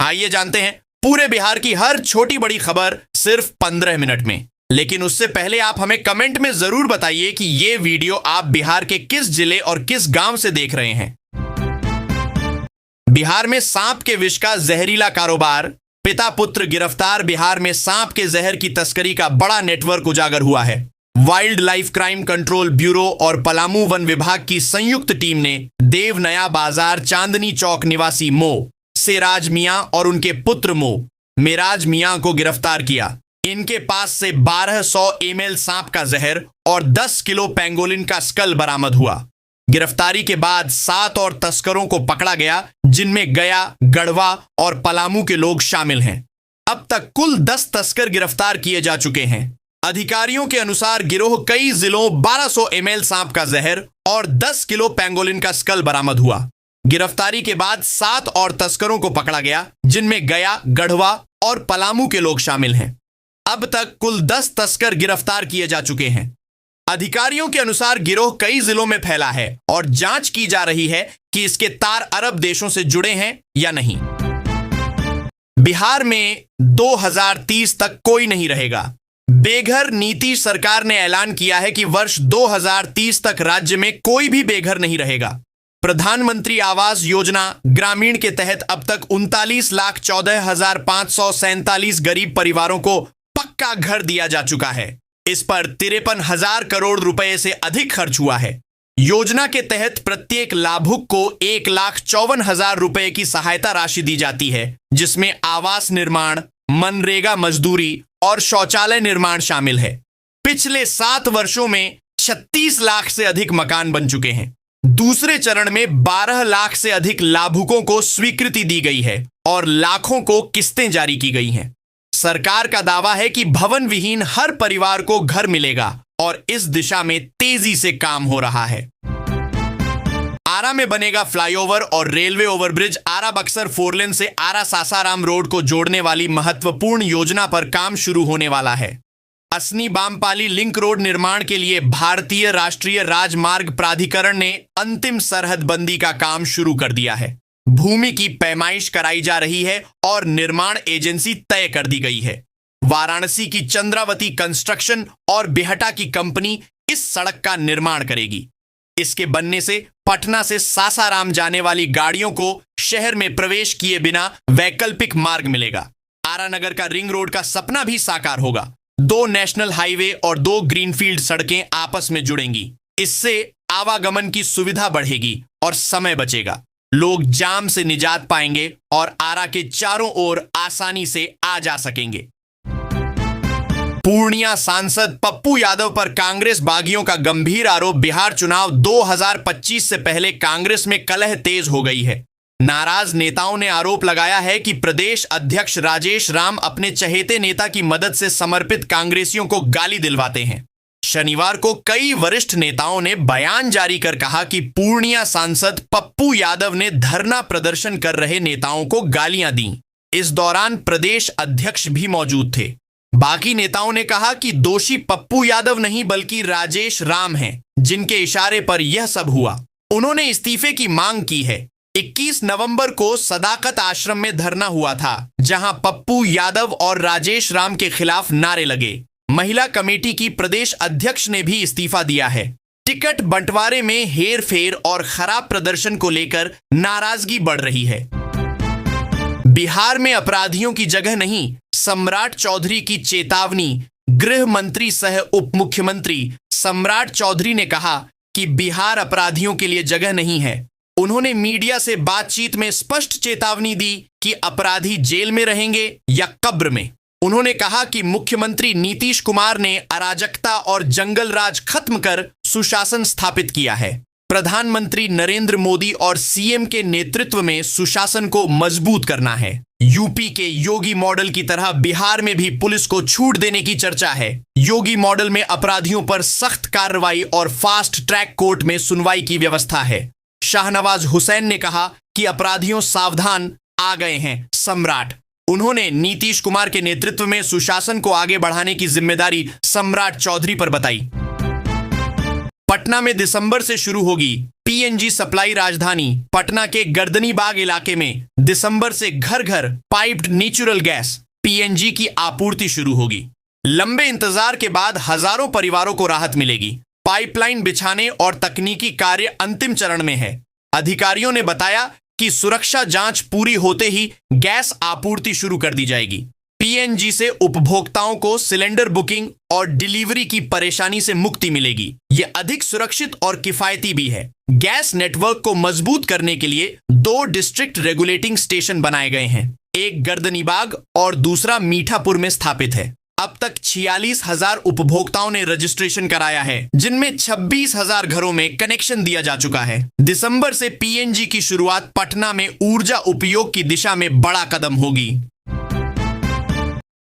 आइए जानते हैं पूरे बिहार की हर छोटी बड़ी खबर सिर्फ 15 मिनट में। लेकिन उससे पहले आप हमें कमेंट में जरूर बताइए कि ये वीडियो आप बिहार के किस जिले और किस गांव से देख रहे हैं। बिहार में सांप के विष का जहरीला कारोबार, पिता पुत्र गिरफ्तार। बिहार में सांप के जहर की तस्करी का बड़ा नेटवर्क उजागर हुआ है। Wild life crime control bureau और पलामू वन विभाग की संयुक्त टीम ने देव नया बाजार चांदनी चौक निवासी मो सेराज मियां और उनके पुत्र मो मेराज मियां को गिरफ्तार किया। इनके पास से 1200 ml सांप का जहर और 10 किलो पेंगोलिन का स्कल बरामद हुआ। गिरफ्तारी के बाद 7 और तस्करों को पकड़ा गया, जिनमें गया, गढ़वा और पलामू के लोग शामिल हैं। अब तक कुल 10 तस्कर गिरफ्तार किए जा चुके हैं। अधिकारियों के अनुसार गिरोह कई जिलों 1200 ml सांप का जहर और 10 किलो पेंगोलिन का स्कल बरामद हुआ। गिरफ्तारी के बाद 7 और तस्करों को पकड़ा गया, जिनमें गया, गढ़वा और पलामू के लोग शामिल हैं। अब तक कुल 10 तस्कर गिरफ्तार किए जा चुके हैं। अधिकारियों के अनुसार गिरोह कई जिलों में फैला है और जांच की जा रही है कि इसके तार अरब देशों से जुड़े हैं या नहीं। बिहार में 2030 तक कोई नहीं रहेगा। बेघर नीति सरकार ने ऐलान किया है कि वर्ष 2030 तक राज्य में कोई भी बेघर नहीं रहेगा। प्रधानमंत्री आवास योजना ग्रामीण के तहत अब तक 39,14,547 गरीब परिवारों को पक्का घर दिया जा चुका है। इस पर 53,000 करोड़ रुपए से अधिक खर्च हुआ है। योजना के तहत प्रत्येक लाभुक को 1,54,000 रुपए की सहायता राशि दी जाती है, जिसमें आवास निर्माण, मनरेगा मजदूरी और शौचालय निर्माण शामिल है। पिछले 7 वर्षों में 36 लाख से अधिक मकान बन चुके हैं। दूसरे चरण में 12 लाख से अधिक लाभुकों को स्वीकृति दी गई है और लाखों को किस्तें जारी की गई हैं। सरकार का दावा है कि भवन विहीन हर परिवार को घर मिलेगा और इस दिशा में तेजी से काम हो रहा है। आरा में बनेगा फ्लाईओवर और रेलवे ओवरब्रिज। आरा बक्सर 4 लेन से आरा सासाराम रोड को जोड़ने वाली महत्वपूर्ण योजना पर काम शुरू होने वाला है। असनी बामपाली लिंक रोड निर्माण के लिए भारतीय राष्ट्रीय राजमार्ग प्राधिकरण ने अंतिम सरहदबंदी का काम शुरू कर दिया है। भूमि की पैमाइश कराई जा रही है और निर्माण एजेंसी तय कर दी गई है। वाराणसी की चंद्रावती कंस्ट्रक्शन और बिहटा की कंपनी इस सड़क का निर्माण करेगी। इसके बनने से पटना से सासाराम जाने वाली गाड़ियों को शहर में प्रवेश किए बिना वैकल्पिक मार्ग मिलेगा। आरा नगर का रिंग रोड का सपना भी साकार होगा। 2 नेशनल हाईवे और 2 ग्रीनफील्ड सड़कें आपस में जुड़ेंगी। इससे आवागमन की सुविधा बढ़ेगी और समय बचेगा। लोग जाम से निजात पाएंगे और आरा के चारों ओर आसानी से आ जा सकेंगे। पूर्णिया सांसद पप्पू यादव पर कांग्रेस बागियों का गंभीर आरोप। बिहार चुनाव 2025 से पहले कांग्रेस में कलह तेज हो गई है। नाराज नेताओं ने आरोप लगाया है कि प्रदेश अध्यक्ष राजेश राम अपने चहेते नेता की मदद से समर्पित कांग्रेसियों को गाली दिलवाते हैं। शनिवार को कई वरिष्ठ नेताओं ने बयान जारी कर कहा कि पूर्णिया सांसद पप्पू यादव ने धरना प्रदर्शन कर रहे नेताओं को गालियां दी। इस दौरान प्रदेश अध्यक्ष भी मौजूद थे। बाकी नेताओं ने कहा कि दोषी पप्पू यादव नहीं बल्कि राजेश राम हैं, जिनके इशारे पर यह सब हुआ। उन्होंने इस्तीफे की मांग की है। 21 नवंबर को सदाकत आश्रम में धरना हुआ था, जहां पप्पू यादव और राजेश राम के खिलाफ नारे लगे। महिला कमेटी की प्रदेश अध्यक्ष ने भी इस्तीफा दिया है। टिकट बंटवारे में हेरफेर और खराब प्रदर्शन को लेकर नाराजगी बढ़ रही है। बिहार में अपराधियों की जगह नहीं, सम्राट चौधरी की चेतावनी। गृह मंत्री सह उप मुख्यमंत्री सम्राट चौधरी ने कहा कि बिहार अपराधियों के लिए जगह नहीं है। उन्होंने मीडिया से बातचीत में स्पष्ट चेतावनी दी कि अपराधी जेल में रहेंगे या कब्र में। उन्होंने कहा कि मुख्यमंत्री नीतीश कुमार ने अराजकता और जंगल राज खत्म कर सुशासन स्थापित किया है। प्रधानमंत्री नरेंद्र मोदी और सीएम के नेतृत्व में सुशासन को मजबूत करना है। यूपी के योगी मॉडल की तरह बिहार में भी पुलिस को छूट देने की चर्चा है। योगी मॉडल में अपराधियों पर सख्त कार्रवाई और फास्ट ट्रैक कोर्ट में सुनवाई की व्यवस्था है। शाहनवाज हुसैन ने कहा कि अपराधियों सावधान, आ गए हैं सम्राट। उन्होंने नीतीश कुमार के नेतृत्व में सुशासन को आगे बढ़ाने की जिम्मेदारी सम्राट चौधरी पर बताई। पटना में दिसंबर से शुरू होगी पीएनजी सप्लाई राजधानी। पटना के गर्दनी बाग इलाके में दिसंबर से घर घर पाइप्ड नेचुरल गैस पीएनजी की आपूर्ति शुरू होगी। लंबे इंतजार के बाद हजारों परिवारों को राहत मिलेगी। पाइपलाइन बिछाने और तकनीकी कार्य अंतिम चरण में है। अधिकारियों ने बताया कि सुरक्षा जांच पूरी होते ही गैस आपूर्ति शुरू कर दी जाएगी। पीएनजी से उपभोक्ताओं को सिलेंडर बुकिंग और डिलीवरी की परेशानी से मुक्ति मिलेगी। यह अधिक सुरक्षित और किफायती भी है। गैस नेटवर्क को मजबूत करने के लिए 2 डिस्ट्रिक्ट रेगुलेटिंग स्टेशन बनाए गए हैं। एक गर्दनीबाग और दूसरा मीठापुर में स्थापित है। अब तक 46,000 उपभोक्ताओं ने रजिस्ट्रेशन कराया है, जिनमें 26,000 घरों में कनेक्शन दिया जा चुका है। दिसंबर से पीएनजी की शुरुआत पटना में ऊर्जा उपयोग की दिशा में बड़ा कदम होगी।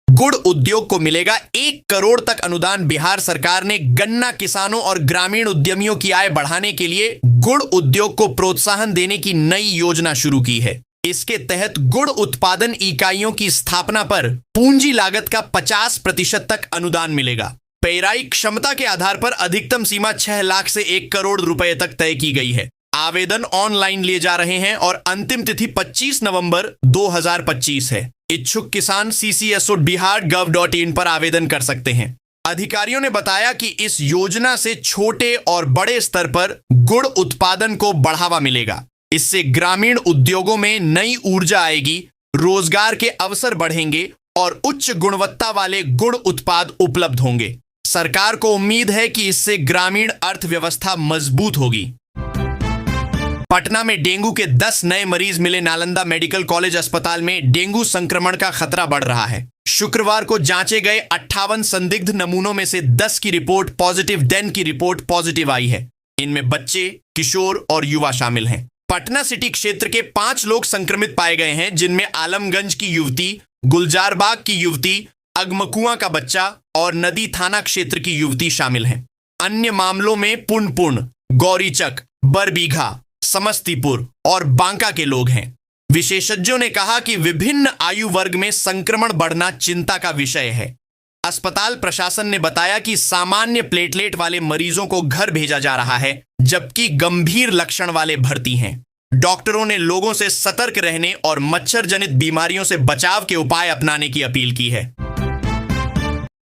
गुड़ उद्योग को मिलेगा 1 करोड़ तक अनुदान। बिहार सरकार ने गन्ना किसानों और ग्रामीण उद्यमियों की आय बढ़ाने के लिए गुड़ उद्योग को प्रोत्साहन देने की नई योजना शुरू की है। इसके तहत गुड़ उत्पादन इकाइयों की स्थापना पर पूंजी लागत का 50% तक अनुदान मिलेगा। पेराई क्षमता के आधार पर अधिकतम सीमा 6 लाख से 1 करोड़ रुपए तक तय की गई है। आवेदन ऑनलाइन लिए जा रहे हैं और अंतिम तिथि 25 नवंबर 2025 है। इच्छुक किसान ccso.bihar.gov.in पर आवेदन कर सकते हैं। अधिकारियों ने बताया कि इस योजना से छोटे और बड़े स्तर पर गुड़ उत्पादन को बढ़ावा मिलेगा। इससे ग्रामीण उद्योगों में नई ऊर्जा आएगी, रोजगार के अवसर बढ़ेंगे और उच्च गुणवत्ता वाले गुड़ उत्पाद उपलब्ध होंगे। सरकार को उम्मीद है कि इससे ग्रामीण अर्थव्यवस्था मजबूत होगी। पटना में डेंगू के 10 नए मरीज मिले। नालंदा मेडिकल कॉलेज अस्पताल में डेंगू संक्रमण का खतरा बढ़ रहा है। शुक्रवार को जांचे गए 58 संदिग्ध नमूनों में से 10 की रिपोर्ट पॉजिटिव, 10 की रिपोर्ट पॉजिटिव आई है। इनमें बच्चे, किशोर और युवा शामिल हैं। पटना सिटी क्षेत्र के 5 लोग संक्रमित पाए गए हैं, जिनमें आलमगंज की युवती, गुलजारबाग की युवती, अगमकुआं का बच्चा और नदी थाना क्षेत्र की युवती शामिल हैं। अन्य मामलों में पुनपुन, गौरीचक, बरबीघा, समस्तीपुर और बांका के लोग हैं। विशेषज्ञों ने कहा कि विभिन्न आयु वर्ग में संक्रमण बढ़ना चिंता का विषय है। अस्पताल प्रशासन ने बताया कि सामान्य प्लेटलेट वाले मरीजों को घर भेजा जा रहा है, जबकि गंभीर लक्षण वाले भर्ती हैं। डॉक्टरों ने लोगों से सतर्क रहने और मच्छर जनित बीमारियों से बचाव के उपाय अपनाने की अपील की है।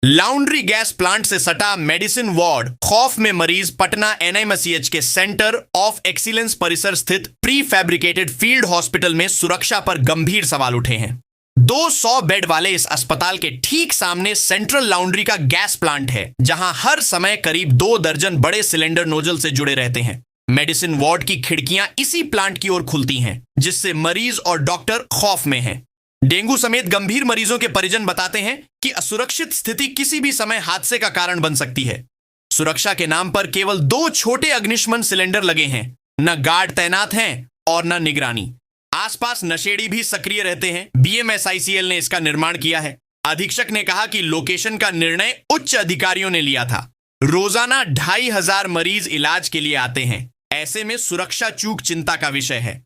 लाउंड्री गैस प्लांट से सटा मेडिसिन वार्ड खौफ में मरीज। पटना एनएमसीएच के सेंटर ऑफ एक्सीलेंस परिसर स्थित प्री फैब्रिकेटेड फील्ड हॉस्पिटल में सुरक्षा पर गंभीर सवाल उठे हैं। 200 बेड वाले इस अस्पताल के ठीक सामने सेंट्रल लाउंड्री का गैस प्लांट है, जहां हर समय करीब 2 दर्जन बड़े सिलेंडर नोजल से जुड़े रहते हैं। मेडिसिन वार्ड की खिड़कियां इसी प्लांट की ओर खुलती हैं, जिससे मरीज और डॉक्टर खौफ में हैं। डेंगू समेत गंभीर मरीजों के परिजन बताते हैं कि असुरक्षित स्थिति किसी भी समय हादसे का कारण बन सकती है। सुरक्षा के नाम पर केवल 2 छोटे अग्निशमन सिलेंडर लगे हैं। न गार्ड तैनात हैं और न निगरानी। आसपास नशेड़ी भी सक्रिय रहते हैं। बीएमएसआईसीएल ने इसका निर्माण किया है। अधीक्षक ने कहा कि लोकेशन का निर्णय उच्च अधिकारियों ने लिया था। रोजाना 2,500 मरीज इलाज के लिए आते हैं। ऐसे में सुरक्षा चूक चिंता का विषय है।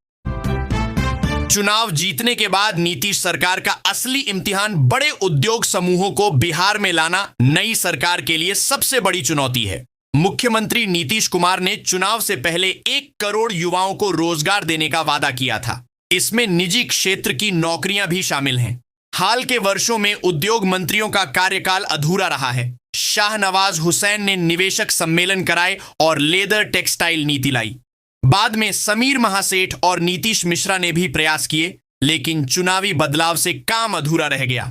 चुनाव जीतने के बाद नीतीश सरकार का असली इम्तिहान बड़े उद्योग समूहों को बिहार में लाना नई सरकार के लिए सबसे बड़ी चुनौती है। मुख्यमंत्री नीतीश कुमार ने चुनाव से पहले 1 करोड़ युवाओं को रोजगार देने का वादा किया था। इसमें निजी क्षेत्र की नौकरियां भी शामिल हैं। हाल के वर्षों में उद्योग मंत्रियों का कार्यकाल अधूरा रहा है। शाहनवाज हुसैन ने निवेशक सम्मेलन कराए और लेदर टेक्सटाइल नीति लाई। बाद में समीर महासेठ और नीतीश मिश्रा ने भी प्रयास किए, लेकिन चुनावी बदलाव से काम अधूरा रह गया।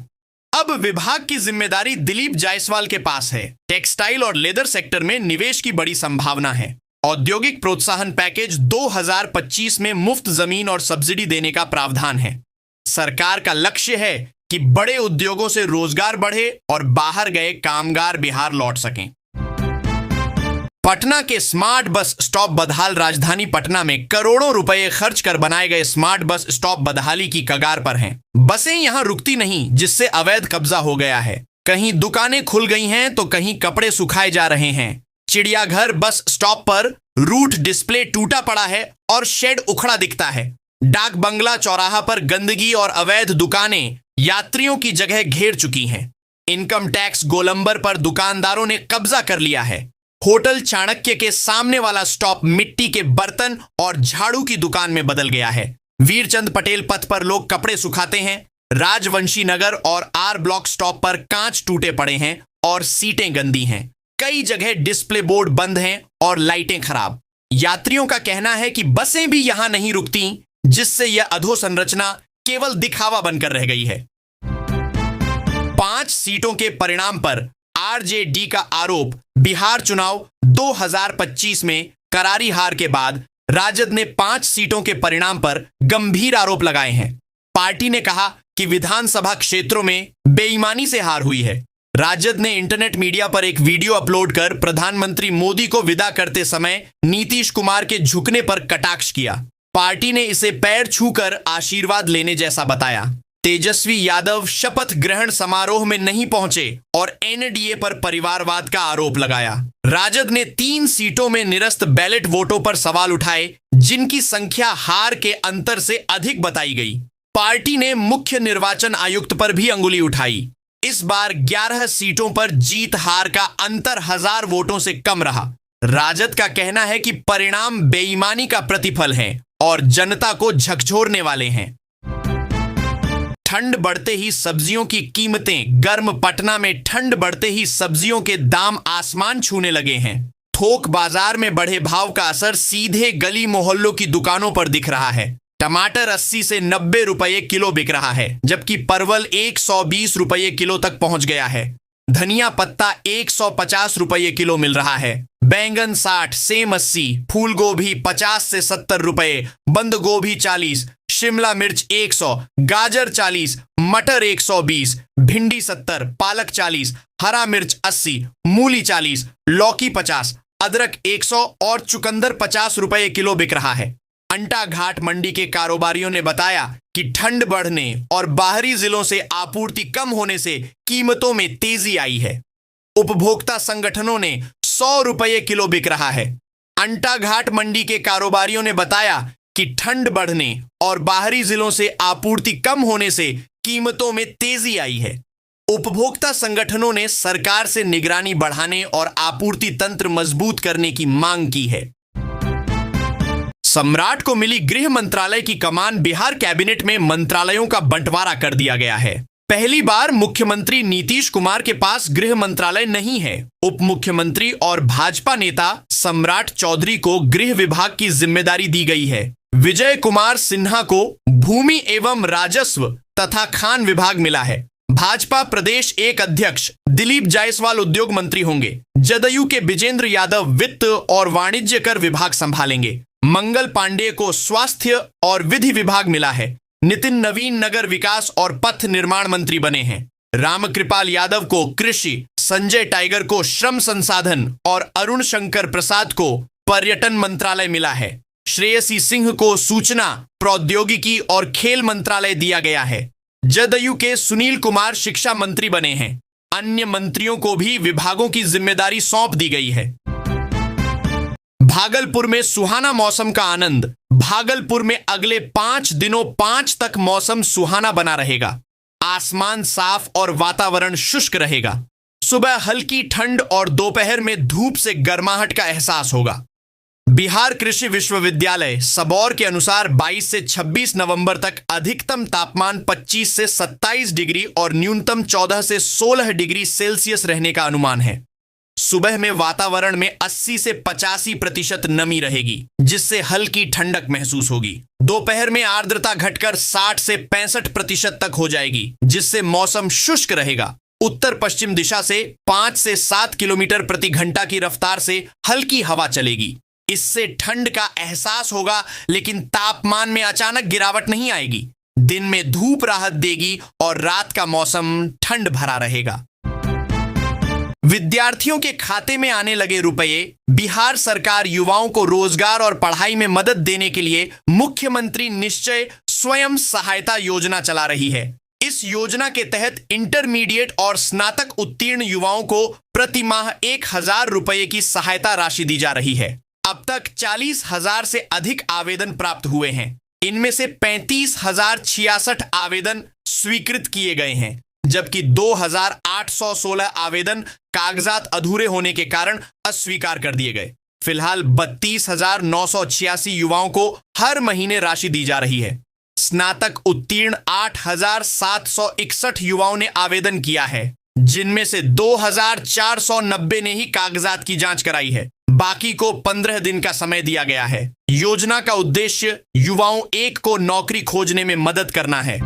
अब विभाग की जिम्मेदारी दिलीप जायसवाल के पास है। टेक्सटाइल और लेदर सेक्टर में निवेश की बड़ी संभावना है। औद्योगिक प्रोत्साहन पैकेज 2025 में मुफ्त जमीन और सब्सिडी देने का प्रावधान है। सरकार का लक्ष्य है कि बड़े उद्योगों से रोजगार बढ़े और बाहर गए कामगार बिहार लौट सकें। पटना के स्मार्ट बस स्टॉप बदहाल। राजधानी पटना में करोड़ों रुपए खर्च कर बनाए गए स्मार्ट बस स्टॉप बदहाली की कगार पर हैं। बसें यहां रुकती नहीं, जिससे अवैध कब्जा हो गया है। कहीं दुकानें खुल गई हैं तो कहीं कपड़े सुखाए जा रहे हैं। चिड़ियाघर बस स्टॉप पर रूट डिस्प्ले टूटा पड़ा है और शेड उखड़ा दिखता है। डाक बंगला चौराहा पर गंदगी और अवैध दुकानें यात्रियों की जगह घेर चुकी हैं। इनकम टैक्स गोलंबर पर दुकानदारों ने कब्जा कर लिया है। होटल चाणक्य के सामने वाला स्टॉप मिट्टी के बर्तन और झाड़ू की दुकान में बदल गया है। वीरचंद पटेल पथ पर लोग कपड़े सुखाते हैं। राजवंशी नगर और आर ब्लॉक स्टॉप पर कांच टूटे पड़े हैं और सीटें गंदी हैं। कई जगह डिस्प्ले बोर्ड बंद हैं और लाइटें खराब। यात्रियों का कहना है कि बसें भी यहां नहीं रुकती, जिससे यह अधोसंरचना केवल दिखावा बनकर रह गई है। 5 सीटों के परिणाम पर आरजेडी का आरोप। बिहार चुनाव 2025 में करारी हार के बाद राजद ने 5 सीटों के परिणाम पर गंभीर आरोप लगाए हैं। पार्टी ने कहा कि विधानसभा क्षेत्रों में बेईमानी से हार हुई है। राजद ने इंटरनेट मीडिया पर एक वीडियो अपलोड कर प्रधानमंत्री मोदी को विदा करते समय नीतीश कुमार के झुकने पर कटाक्ष किया। पार्टी ने इसे पैर छूकर आशीर्वाद लेने जैसा बताया। तेजस्वी यादव शपथ ग्रहण समारोह में नहीं पहुंचे और एनडीए पर परिवारवाद का आरोप लगाया। राजद ने 3 सीटों में निरस्त बैलेट वोटों पर सवाल उठाए, जिनकी संख्या हार के अंतर से अधिक बताई गई। पार्टी ने मुख्य निर्वाचन आयुक्त पर भी अंगुली उठाई। इस बार 11 सीटों पर जीत हार का अंतर 1000 वोटों से कम रहा। राजद का कहना है कि परिणाम बेईमानी का प्रतिफल है और जनता को झकझोरने वाले हैं। ठंड बढ़ते ही सब्जियों की कीमतें। गर्म पटना में ठंड बढ़ते ही सब्जियों के दाम आसमान छूने लगे हैं। थोक बाजार में बढ़े भाव का असर सीधे गली मोहल्लों की दुकानों पर दिख रहा है। टमाटर 80 से 90 रुपये किलो बिक रहा है, जबकि परवल 120 रुपये किलो तक पहुंच गया है। धनिया पत्ता 150 रुपये किलो मिल रहा है। बैंगन 60, सेम 80, फूल गोभी 50 से 70 रुपये, बंद गोभी 40, शिमला मिर्च 100, गाजर 40, मटर 120, भिंडी 70, पालक 40, हरा मिर्च 80, मूली 40, लौकी 50, अदरक 100 और चुकंदर 50 रुपये किलो बिक रहा है। अंटा घाट मंडी के कारोबारियों ने बताया कि ठंड बढ़ने और बाहरी जिलों से आपूर्ति कम होने से कीमतों में तेजी आई है। उपभोक्ता संगठनों ने 100 रुपये किलो बिक रहा है। अंटा घाट मंडी के कारोबारियों ने बताया कि ठंड बढ़ने और बाहरी जिलों से आपूर्ति कम होने से कीमतों में तेजी आई है। उपभोक्ता संगठनों ने सरकार से निगरानी बढ़ाने और आपूर्ति तंत्र मजबूत करने की मांग की है। सम्राट को मिली गृह मंत्रालय की कमान। बिहार कैबिनेट में मंत्रालयों का बंटवारा कर दिया गया है। पहली बार मुख्यमंत्री नीतीश कुमार के पास गृह मंत्रालय नहीं है। उप मुख्यमंत्री और भाजपा नेता सम्राट चौधरी को गृह विभाग की जिम्मेदारी दी गई है। विजय कुमार सिन्हा को भूमि एवं राजस्व तथा खान विभाग मिला है। भाजपा प्रदेश 1 अध्यक्ष दिलीप जायसवाल उद्योग मंत्री होंगे। जदयू के विजेंद्र यादव वित्त और वाणिज्य कर विभाग संभालेंगे। मंगल पांडेय को स्वास्थ्य और विधि विभाग मिला है। नितिन नवीन नगर विकास और पथ निर्माण मंत्री बने हैं। रामकृपाल यादव को कृषि, संजय टाइगर को श्रम संसाधन और अरुण शंकर प्रसाद को पर्यटन मंत्रालय मिला है। श्रेयसी सिंह को सूचना, प्रौद्योगिकी और खेल मंत्रालय दिया गया है। जदयू के सुनील कुमार शिक्षा मंत्री बने हैं। अन्य मंत्रियों को भी विभागों की जिम्मेदारी सौंप दी गई है। भागलपुर में सुहाना मौसम का आनंद। भागलपुर में अगले 5 दिनों 5 तक मौसम सुहाना बना रहेगा। आसमान साफ और वातावरण शुष्क रहेगा। सुबह हल्की ठंड और दोपहर में धूप से गर्माहट का एहसास होगा। बिहार कृषि विश्वविद्यालय सबौर के अनुसार 22 से 26 नवंबर तक अधिकतम तापमान 25 से 27 डिग्री और न्यूनतम 14 से 16 डिग्री सेल्सियस रहने का अनुमान है। सुबह में वातावरण में 80 से 85% नमी रहेगी, जिससे हल्की ठंडक महसूस होगी। दोपहर में आर्द्रता घटकर 60 से 65% तक हो जाएगी, जिससे मौसम शुष्क रहेगा। उत्तर पश्चिम दिशा से 5 से 7 किलोमीटर प्रति घंटा की रफ्तार से हल्की हवा चलेगी। इससे ठंड का एहसास होगा, लेकिन तापमान में अचानक गिरावट नहीं आएगी। दिन में धूप राहत देगी और रात का मौसम ठंड भरा रहेगा। विद्यार्थियों के खाते में आने लगे रुपए। बिहार सरकार युवाओं को रोजगार और पढ़ाई में मदद देने के लिए मुख्यमंत्री निश्चय स्वयं सहायता योजना चला रही है। इस योजना के तहत इंटरमीडिएट और स्नातक उत्तीर्ण युवाओं को प्रति माह 1000 रुपये की सहायता राशि दी जा रही है। अब तक 40,000 से अधिक आवेदन प्राप्त हुए हैं। इनमें से 35,066 आवेदन स्वीकृत किए गए हैं। जबकि 2,816 आवेदन कागजात अधूरे होने के कारण अस्वीकार कर दिए गए। फिलहाल 32,986 युवाओं को हर महीने राशि दी जा रही है। स्नातक उत्तीर्ण 8,761 युवाओं ने आवेदन किया है, जिनमें से 2,490 ने ही कागजात की जांच कराई है। बाकी को 15 दिन का समय दिया गया है। योजना का उद्देश्य युवाओं एक को नौकरी खोजने में मदद करना है।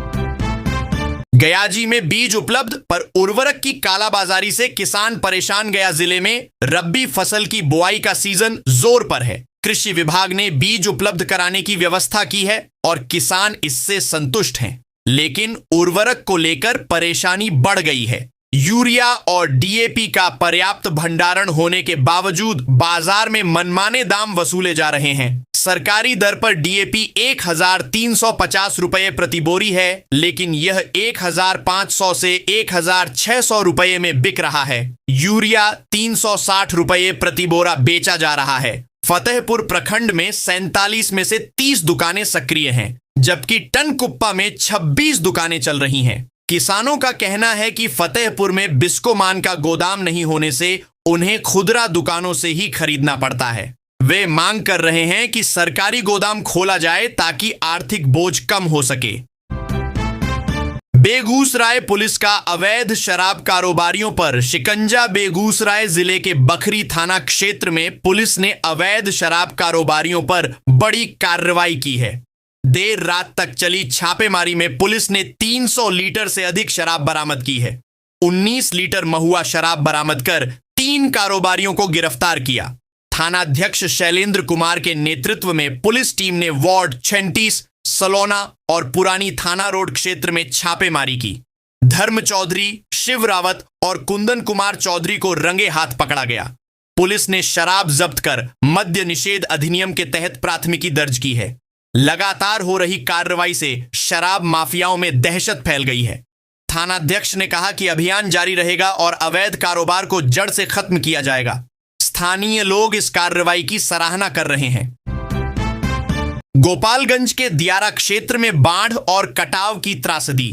गयाजी में बीज उपलब्ध पर उर्वरक की कालाबाजारी से किसान परेशान। गया जिले में रबी फसल की बुआई का सीजन जोर पर है। कृषि विभाग ने बीज उपलब्ध कराने की व्यवस्था की है और किसान इससे संतुष्ट हैं, लेकिन उर्वरक को लेकर परेशानी बढ़ गई है। यूरिया और डीएपी का पर्याप्त भंडारण होने के बावजूद बाजार में मनमाने दाम वसूले जा रहे हैं। सरकारी दर पर डीएपी 1,350 रुपये प्रति बोरी है, लेकिन यह 1,500 से 1,600 रुपये में बिक रहा है। यूरिया 360 रुपये प्रति बोरा बेचा जा रहा है। फतेहपुर प्रखंड में 47 में से 30 दुकानें सक्रिय हैं, जबकि टनकुप्पा में 26 दुकानें चल रही हैं। किसानों का कहना है कि फतेहपुर में बिस्कोमान का गोदाम नहीं होने से उन्हें खुदरा दुकानों से ही खरीदना पड़ता है। वे मांग कर रहे हैं कि सरकारी गोदाम खोला जाए ताकि आर्थिक बोझ कम हो सके। बेगूसराय पुलिस का अवैध शराब कारोबारियों पर शिकंजा। बेगूसराय जिले के बखरी थाना क्षेत्र में पुलिस ने अवैध शराब कारोबारियों पर बड़ी कार्रवाई की है। देर रात तक चली छापेमारी में पुलिस ने 300 लीटर से अधिक शराब बरामद की है। 19 लीटर महुआ शराब बरामद कर 3 कारोबारियों को गिरफ्तार किया। थानाध्यक्ष शैलेंद्र कुमार के नेतृत्व में पुलिस टीम ने वार्ड 36, सलोना और पुरानी थाना रोड क्षेत्र में छापेमारी की। धर्म चौधरी, शिव रावत और कुंदन कुमार चौधरी को रंगे हाथ पकड़ा गया। पुलिस ने शराब जब्त कर मद्य निषेध अधिनियम के तहत प्राथमिकी दर्ज की है। लगातार हो रही कार्रवाई से शराब माफियाओं में दहशत फैल गई है। थानाध्यक्ष ने कहा कि अभियान जारी रहेगा और अवैध कारोबार को जड़ से खत्म किया जाएगा। स्थानीय लोग इस कार्रवाई की सराहना कर रहे हैं। गोपालगंज के दियारा क्षेत्र में बाढ़ और कटाव की त्रासदी।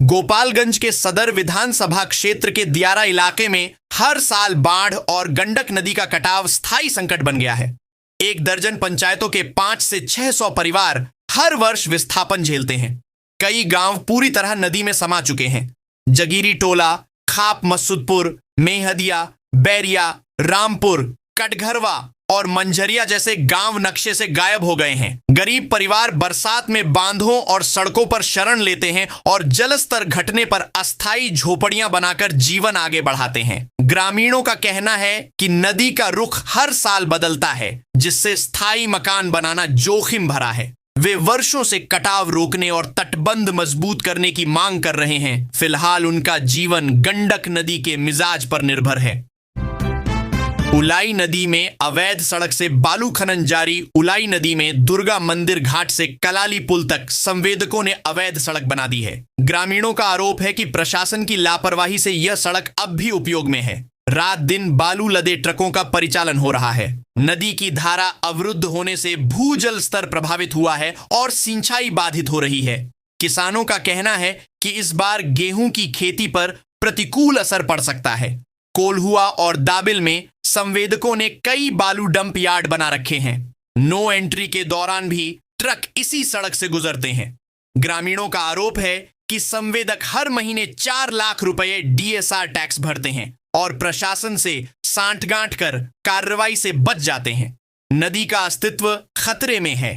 गोपालगंज के सदर विधानसभा क्षेत्र के दियारा इलाके में हर साल बाढ़ और गंडक नदी का कटाव स्थायी संकट बन गया है। 1 दर्जन पंचायतों के 500 से 600 परिवार हर वर्ष विस्थापन झेलते हैं। कई गांव पूरी तरह नदी में समा चुके हैं। जगीरी टोला, खाप मसूदपुर, मेहदिया, बैरिया, रामपुर, कटघरवा और मंझरिया जैसे गांव नक्शे से गायब हो गए हैं। गरीब परिवार बरसात में बांधों और सड़कों पर शरण लेते हैं और जलस्तर घटने पर अस्थायी झोपड़ियां बनाकर जीवन आगे बढ़ाते हैं। ग्रामीणों का कहना है कि नदी का रुख हर साल बदलता है, जिससे स्थायी मकान बनाना जोखिम भरा है। वे वर्षों से कटाव रोकने और तटबंध मजबूत करने की मांग कर रहे हैं। फिलहाल उनका जीवन गंडक नदी के मिजाज पर निर्भर है। उलाई नदी में अवैध सड़क से बालू खनन जारी। उलाई नदी में दुर्गा मंदिर घाट से कलाली पुल तक संवेदकों ने अवैध सड़क बना दी है। ग्रामीणों का आरोप है कि प्रशासन की लापरवाही से यह सड़क अब भी उपयोग में है। रात दिन बालू लदे ट्रकों का परिचालन हो रहा है। नदी की धारा अवरुद्ध होने से भूजल स्तर प्रभावित हुआ है और सिंचाई बाधित हो रही है। किसानों का कहना है कि इस बार गेहूं की खेती पर प्रतिकूल असर पड़ सकता है। कोल्हुआ और दाबिल में संवेदकों ने कई बालू डंप यार्ड बना रखे हैं। नो एंट्री के दौरान भी ट्रक इसी सड़क से गुजरते हैं। ग्रामीणों का आरोप है कि संवेदक हर महीने 4 लाख रुपए डीएसआर टैक्स भरते हैं और प्रशासन से सांठगांठ कर कार्रवाई से बच जाते हैं। नदी का अस्तित्व खतरे में है।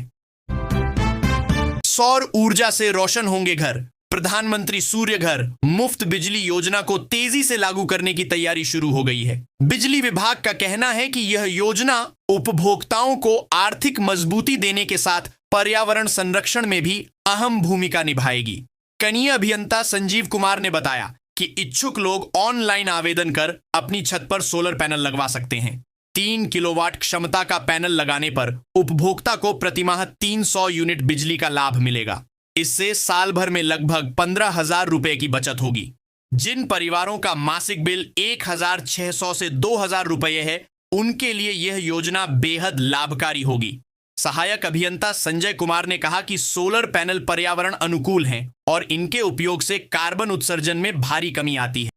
सौर ऊर्जा से रोशन होंगे घर। प्रधानमंत्री सूर्य घर मुफ्त बिजली योजना को तेजी से लागू करने की तैयारी शुरू हो गई है। बिजली विभाग का कहना है कि यह योजना उपभोक्ताओं को आर्थिक मजबूती देने के साथ पर्यावरण संरक्षण में भी अहम भूमिका निभाएगी। कनीय अभियंता संजीव कुमार ने बताया कि इच्छुक लोग ऑनलाइन आवेदन कर अपनी छत पर सोलर पैनल लगवा सकते हैं। 3 किलोवाट क्षमता का पैनल लगाने पर उपभोक्ता को प्रतिमाह 300 यूनिट बिजली का लाभ मिलेगा। इससे साल भर में लगभग 15,000 रुपए की बचत होगी। जिन परिवारों का मासिक बिल 1,600 से 2,000 रुपए है, उनके लिए यह योजना बेहद लाभकारी होगी। सहायक अभियंता संजय कुमार ने कहा कि सोलर पैनल पर्यावरण अनुकूल हैं और इनके उपयोग से कार्बन उत्सर्जन में भारी कमी आती है।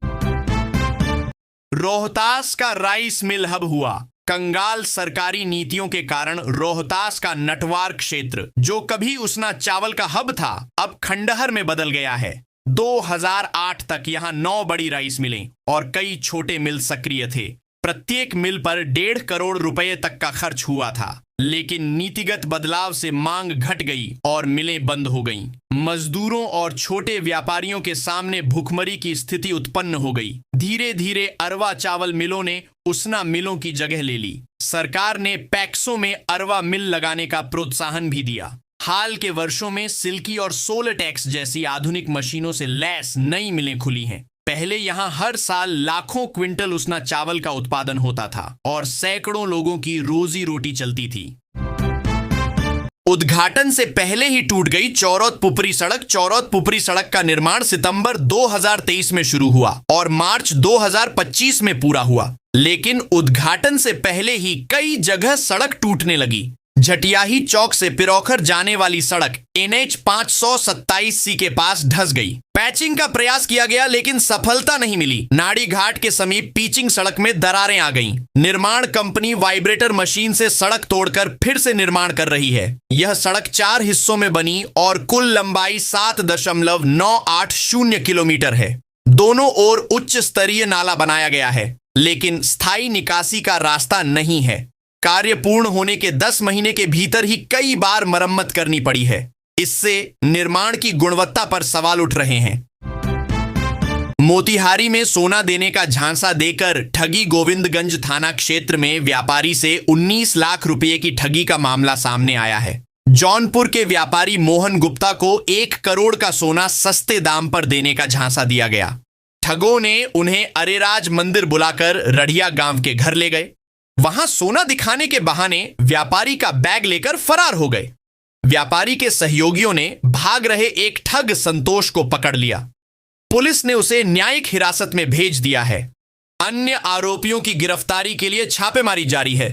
रोहतास का राइस मिल हब हुआ। कंगाल सरकारी नीतियों के कारण रोहतास का नटवार क्षेत्र, जो कभी उसना चावल का हब था, अब खंडहर में बदल गया है। 2008 तक यहां 9 बड़ी राइस मिलें और कई छोटे मिल सक्रिय थे। प्रत्येक मिल पर 1.5 करोड़ रुपए तक का खर्च हुआ था, लेकिन नीतिगत बदलाव से मांग घट गई और मिलें बंद हो गईं। मजदूरों और छोटे व्यापारियों के सामने भूखमरी की स्थिति उत्पन्न हो गई। धीरे धीरे अरवा चावल मिलों ने उसना मिलों की जगह ले ली। सरकार ने पैक्सों में अरवा मिल लगाने का प्रोत्साहन भी दिया। हाल के वर्षों में सिल्की और सोलटेक्स जैसी आधुनिक मशीनों से लैस नई मिलें खुली हैं। पहले यहां हर साल लाखों क्विंटल उसना चावल का उत्पादन होता था और सैकड़ों लोगों की रोजी रोटी चलती थी। उद्घाटन से पहले ही टूट गई चौरौद पुपरी सड़क। चौरौद पुपरी सड़क का निर्माण सितंबर 2023 में शुरू हुआ और मार्च 2025 में पूरा हुआ, लेकिन उद्घाटन से पहले ही कई जगह सड़क टूटने लगी। झटियाही चौक से पिरौखर जाने वाली सड़क NH 527C के पास धंस गई। पैचिंग का प्रयास किया गया, लेकिन सफलता नहीं मिली। नाड़ी घाट के समीप पिचिंग सड़क में दरारें आ गईं। निर्माण कंपनी वाइब्रेटर मशीन से सड़क तोड़कर फिर से निर्माण कर रही है। यह सड़क 4 हिस्सों में बनी और कुल लंबाई 7.980 किलोमीटर है। दोनों ओर उच्च स्तरीय नाला बनाया गया है, लेकिन स्थायी निकासी का रास्ता नहीं है। कार्य पूर्ण होने के 10 महीने के भीतर ही कई बार मरम्मत करनी पड़ी है। इससे निर्माण की गुणवत्ता पर सवाल उठ रहे हैं। मोतिहारी में सोना देने का झांसा देकर ठगी। गोविंदगंज थाना क्षेत्र में व्यापारी से 19 लाख रुपए की ठगी का मामला सामने आया है। जौनपुर के व्यापारी मोहन गुप्ता को 1 करोड़ का सोना सस्ते दाम पर देने का झांसा दिया गया। ठगों ने उन्हें अरेराज मंदिर बुलाकर रढ़िया गांव के घर ले गए। वहां सोना दिखाने के बहाने व्यापारी का बैग लेकर फरार हो गए। व्यापारी के सहयोगियों ने भाग रहे एक ठग संतोष को पकड़ लिया। पुलिस ने उसे न्यायिक हिरासत में भेज दिया है। अन्य आरोपियों की गिरफ्तारी के लिए छापेमारी जारी है।